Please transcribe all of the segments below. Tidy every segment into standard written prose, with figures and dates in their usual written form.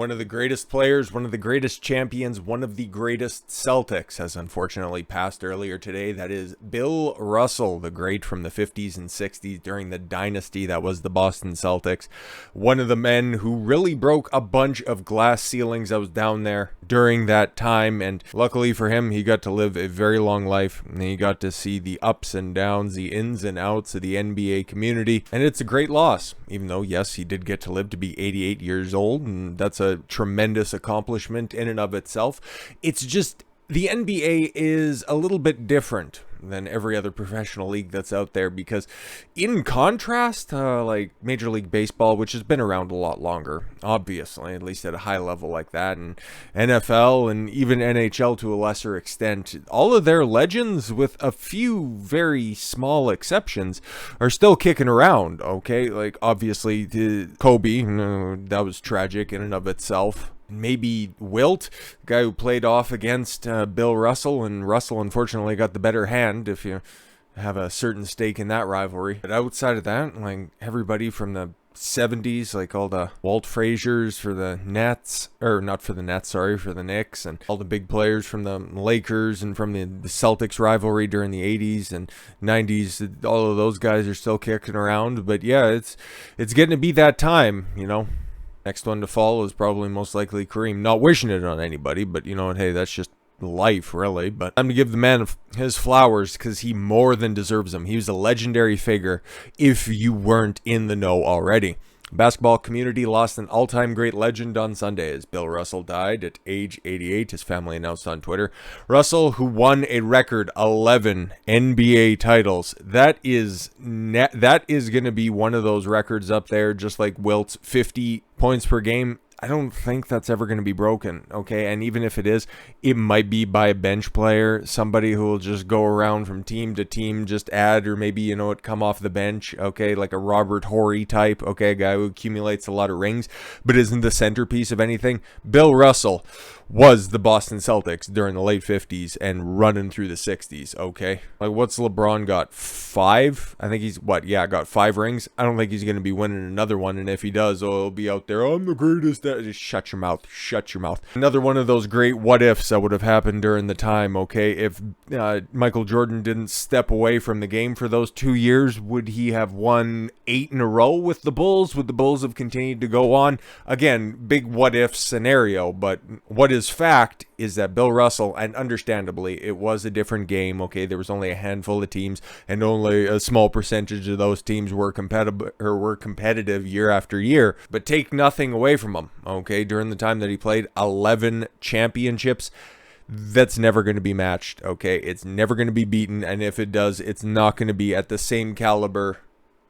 One of the greatest players, one of the greatest champions, one of the greatest Celtics has unfortunately passed earlier today. That is Bill Russell, the great from the 50s and 60s during the dynasty that was the Boston Celtics. One of the men who really broke a bunch of glass ceilings that was down there during that time. And luckily for him, he got to live a very long life. And he got to see the ups and downs, the ins and outs of the NBA community. And it's a great loss, even though, yes, he did get to live to be 88 years old. And that's a tremendous accomplishment in and of itself. It's just the NBA is a little bit different than every other professional league that's out there, because in contrast, like Major League Baseball, which has been around a lot longer, obviously, at least at a high level like that, and NFL and even NHL to a lesser extent, all of their legends, with a few very small exceptions, are still kicking around, okay? Like, obviously, Kobe, that was tragic in and of itself. Maybe Wilt, the guy who played off against Bill Russell, and Russell unfortunately got the better hand if you have a certain stake in that rivalry. But outside of that, like everybody from the 70s, like all the Walt Fraziers for the Nets, or not for the Nets, sorry, for the Knicks, and all the big players from the Lakers and from the Celtics rivalry during the 80s and 90s, all of those guys are still kicking around. But yeah, it's getting to be that time, you know. Next one to fall is probably most likely Kareem. Not wishing it on anybody, but you know what, hey, that's just life, really. But I'm to give the man his flowers, because he more than deserves them. He was a legendary figure if you weren't in the know already. Basketball community lost an all-time great legend on Sunday as Bill Russell died at age 88, his family announced on Twitter. Russell, who won a record 11 NBA titles, that is going to be one of those records up there, just like Wilt's 50 points per game. I don't think that's ever going to be broken, okay? And even if it is, it might be by a bench player, somebody who will just go around from team to team, just add, or maybe, you know, come off the bench, okay? Like a Robert Horry type, okay? A guy who accumulates a lot of rings, but isn't the centerpiece of anything. Bill Russell was the Boston Celtics during the late 50s and running through the 60s, okay? Like, what's LeBron got? 5? I think he's, got 5 rings? I don't think he's going to be winning another one, and if he does, he'll be out there, I'm the greatest. Just shut your mouth. Shut your mouth. Another one of those great what-ifs that would have happened during the time, okay? If Michael Jordan didn't step away from the game for those 2 years, would he have won 8 in a row with the Bulls? Would the Bulls have continued to go on? Again, big what-if scenario, but what is fact is that Bill Russell, and understandably, it was a different game, okay? There was only a handful of teams, and only a small percentage of those teams were competitive year after year. But take nothing away from him, okay? During the time that he played, 11 championships. That's never going to be matched, okay? It's never going to be beaten, and if it does, it's not going to be at the same caliber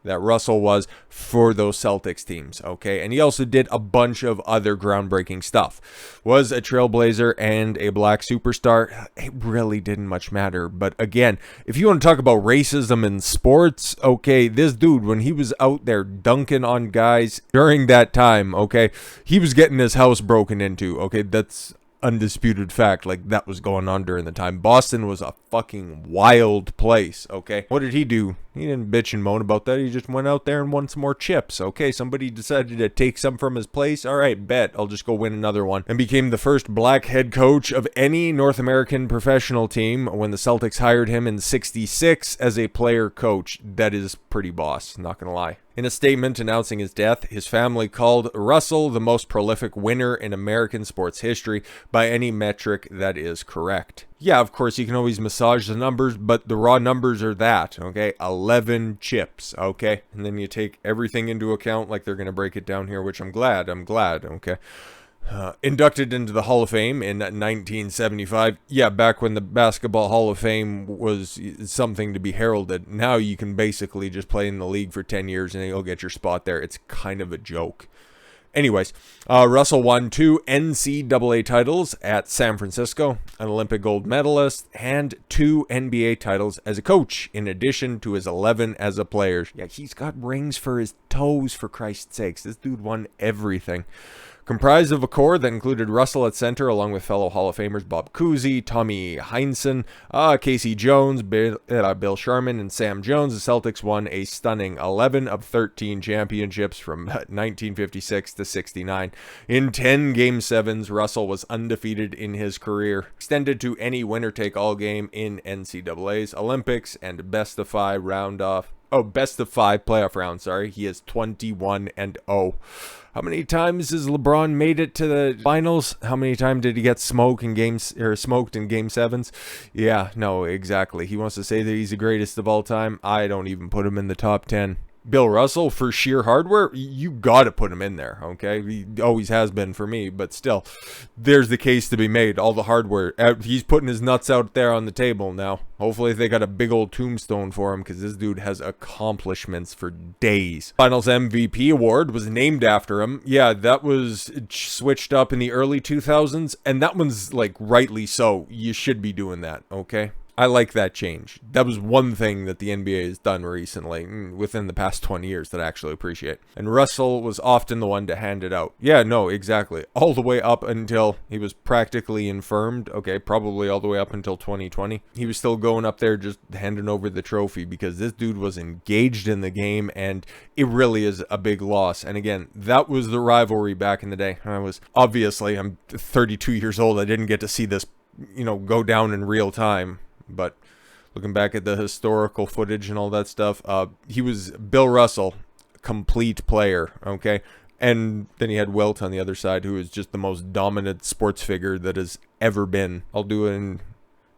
that Russell was for those Celtics teams, okay? And he also did a bunch of other groundbreaking stuff. Was a trailblazer and a black superstar. It really didn't much matter. But again, if you want to talk about racism in sports, okay, this dude, when he was out there dunking on guys during that time, okay, he was getting his house broken into, okay? That's undisputed fact. Like, that was going on during the time. Boston was a fucking wild place, okay? What did he do? He didn't bitch and moan about that. He just went out there and won some more chips, okay? Somebody decided to take some from his place. All right, bet. I'll just go win another one. And became the first black head coach of any North American professional team when the Celtics hired him in '66 as a player coach. That is pretty boss, not gonna lie. In a statement announcing his death, his family called Russell the most prolific winner in American sports history by any metric that is correct. Yeah, of course, you can always massage the numbers, but the raw numbers are that, okay? 11 chips, okay? And then you take everything into account, like they're going to break it down here, which I'm glad, okay? Inducted into the Hall of Fame in 1975. Yeah, back when the Basketball Hall of Fame was something to be heralded. Now you can basically just play in the league for 10 years and you'll get your spot there. It's kind of a joke. Anyways, Russell won 2 NCAA titles at San Francisco, an Olympic gold medalist, and 2 NBA titles as a coach, in addition to his 11 as a player. Yeah, he's got rings for his toes, for Christ's sakes. This dude won everything. Comprised of a core that included Russell at center, along with fellow Hall of Famers Bob Cousy, Tommy Heinsohn, Casey Jones, Bill Sharman, and Sam Jones. The Celtics won a stunning 11 of 13 championships from 1956 to 69. In 10 Game 7s, Russell was undefeated in his career, extended to any winner-take-all game in NCAA's, Olympics, and best of five playoff round, He is 21-0. How many times has LeBron made it to the finals? How many times did he get smoked in game 7s? Yeah, no, exactly. He wants to say that he's the greatest of all time. I don't even put him in the top 10. Bill Russell, for sheer hardware, you got to put him in there, okay? He always has been for me, but still, there's the case to be made. All the hardware. He's putting his nuts out there on the table now. Hopefully they got a big old tombstone for him, because this dude has accomplishments for days. Finals MVP award was named after him. Yeah, that was switched up in the early 2000s, and that one's, like, rightly so. You should be doing that, okay? I like that change. That was one thing that the NBA has done recently, within the past 20 years, that I actually appreciate. And Russell was often the one to hand it out. Yeah, no, exactly. All the way up until he was practically infirmed. Okay, probably all the way up until 2020. He was still going up there just handing over the trophy, because this dude was engaged in the game, and it really is a big loss. And again, that was the rivalry back in the day. I'm 32 years old. I didn't get to see this, go down in real time. But looking back at the historical footage and all that stuff, he was Bill Russell, complete player, okay? And then he had Wilt on the other side, who is just the most dominant sports figure that has ever been. I'll do an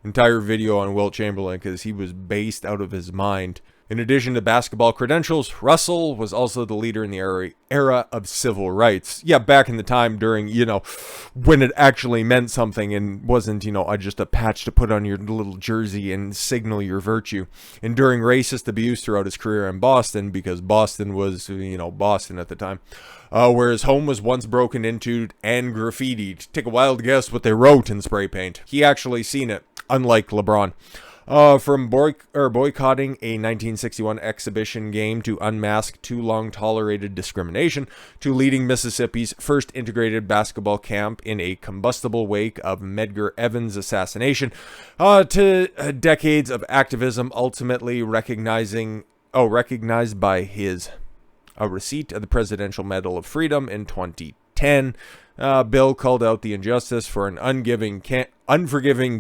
entire video on Wilt Chamberlain, because he was based out of his mind. In addition to basketball credentials, Russell was also the leader in the era of civil rights. Yeah, back in the time during, when it actually meant something and wasn't, just a patch to put on your little jersey and signal your virtue. Enduring racist abuse throughout his career in Boston, because Boston was, Boston at the time. Where his home was once broken into and graffitied. Take a wild guess what they wrote in spray paint. He actually seen it, unlike LeBron. From boycotting a 1961 exhibition game to unmask too long tolerated discrimination, to leading Mississippi's first integrated basketball camp in a combustible wake of Medgar Evans' assassination, to decades of activism, ultimately recognized by his receipt of the Presidential Medal of Freedom in 2010. Bill called out the injustice for an unforgiving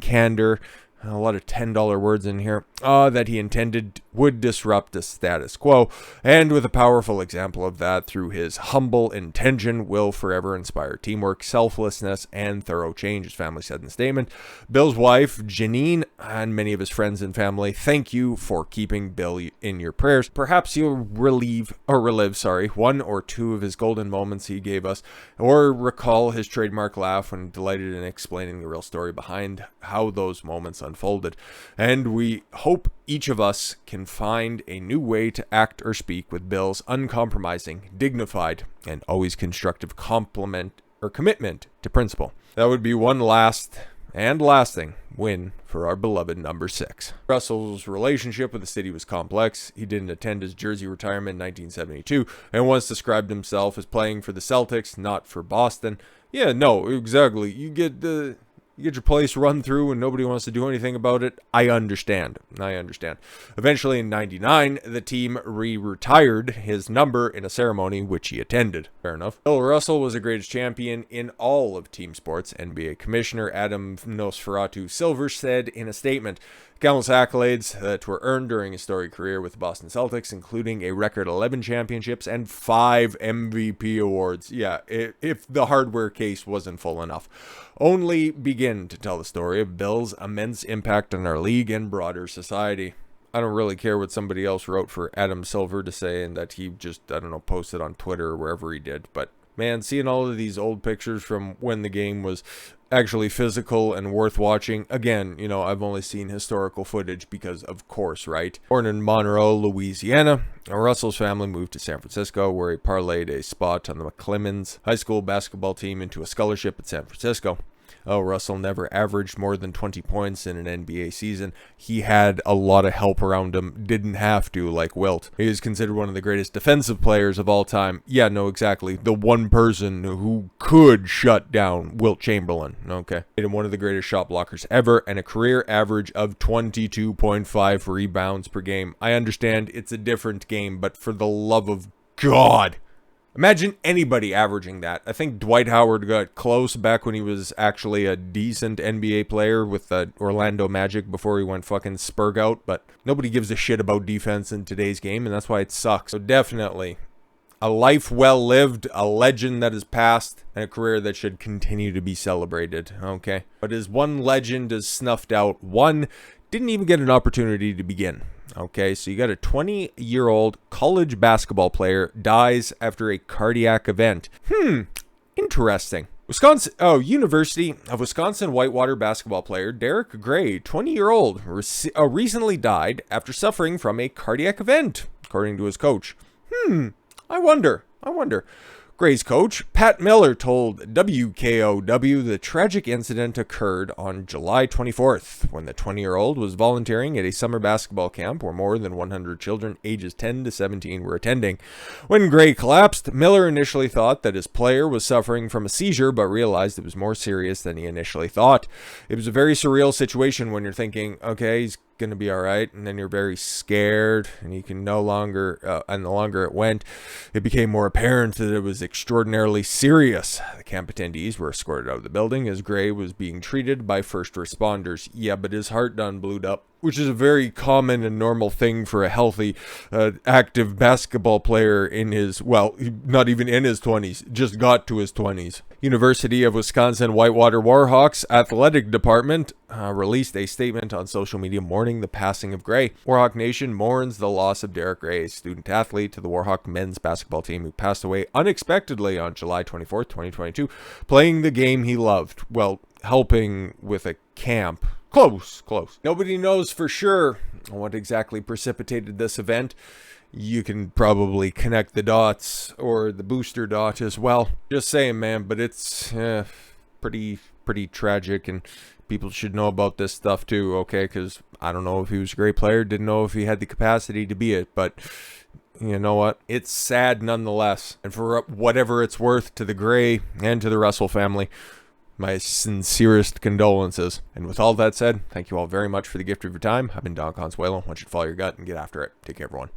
candor, a lot of $10 words in here, that he intended would disrupt the status quo, and with a powerful example of that through his humble intention will forever inspire teamwork, selflessness, and thorough change, his family said in a statement. Bill's wife, Janine, and many of his friends and family, thank you for keeping Bill in your prayers. Perhaps you'll relive one or two of his golden moments he gave us, or recall his trademark laugh when delighted in explaining the real story behind how those moments unfolded. And we hope each of us can find a new way to act or speak with Bill's uncompromising, dignified, and always constructive commitment to principle. That would be one lasting win for our beloved number 6. Russell's relationship with the city was complex. He didn't attend his jersey retirement in 1972 and once described himself as playing for the Celtics, not for Boston. Yeah, no, exactly. You get your place run through and nobody wants to do anything about it. I understand. Eventually in 99, the team retired his number in a ceremony which he attended. Fair enough. Bill Russell was the greatest champion in all of team sports. NBA Commissioner Adam Nosferatu Silver said in a statement, countless accolades that were earned during his storied career with the Boston Celtics, including a record 11 championships and 5 MVP awards. Yeah, if the hardware case wasn't full enough. Only begin to tell the story of Bill's immense impact on our league and broader society. I don't really care what somebody else wrote for Adam Silver to say, and that he just, posted on Twitter or wherever he did. But man, seeing all of these old pictures from when the game was actually physical and worth watching. Again, I've only seen historical footage because, of course, right? Born in Monroe, Louisiana, Russell's family moved to San Francisco, where he parlayed a spot on the McClemens High School basketball team into a scholarship at San Francisco. Oh, Russell never averaged more than 20 points in an NBA season. He had a lot of help around him, didn't have to, like Wilt. He is considered one of the greatest defensive players of all time. Yeah, no, exactly. The one person who could shut down Wilt Chamberlain, okay? Made him one of the greatest shot blockers ever, and a career average of 22.5 rebounds per game. I understand it's a different game, but for the love of God, imagine anybody averaging that. I think Dwight Howard got close back when he was actually a decent NBA player with the Orlando Magic before he went fucking spurg out, but nobody gives a shit about defense in today's game, and that's why it sucks. So definitely a life well lived, a legend that has passed, and a career that should continue to be celebrated, okay? But as one legend is snuffed out, one didn't even get an opportunity to begin. Okay, so you got a 20-year-old college basketball player dies after a cardiac event. Interesting. University of Wisconsin-Whitewater basketball player Derek Gray, 20-year-old, recently died after suffering from a cardiac event, according to his coach. I wonder. Gray's coach, Pat Miller, told WKOW the tragic incident occurred on July 24th when the 20-year-old was volunteering at a summer basketball camp where more than 100 children ages 10 to 17 were attending. When Gray collapsed, Miller initially thought that his player was suffering from a seizure, but realized it was more serious than he initially thought. It was a very surreal situation when you're thinking, okay, he's going to be all right, and then you're very scared, and you can no longer, and the longer it went, it became more apparent that it was extraordinarily serious. The camp attendees were escorted out of the building as Gray was being treated by first responders. Yeah, but his heart done blew up, which is a very common and normal thing for a healthy, active basketball player in his, well, not even in his 20s, just got to his 20s. University of Wisconsin-Whitewater Warhawks Athletic Department released a statement on social media mourning the passing of Gray. Warhawk Nation mourns the loss of Derek Gray, a student-athlete to the Warhawk men's basketball team who passed away unexpectedly on July 24th, 2022, playing the game he loved. Well, helping with a camp. Close. Nobody knows for sure what exactly precipitated this event. You can probably connect the dots or the booster dot as well. Just saying, man, but it's pretty tragic, and people should know about this stuff too, okay? Because I don't know if he was a great player, didn't know if he had the capacity to be it, but you know what? It's sad nonetheless. And for whatever it's worth to the Gray and to the Russell family, my sincerest condolences. And with all that said, thank you all very much for the gift of your time. I've been Don Consuelo. I want you to follow your gut and get after it. Take care, everyone.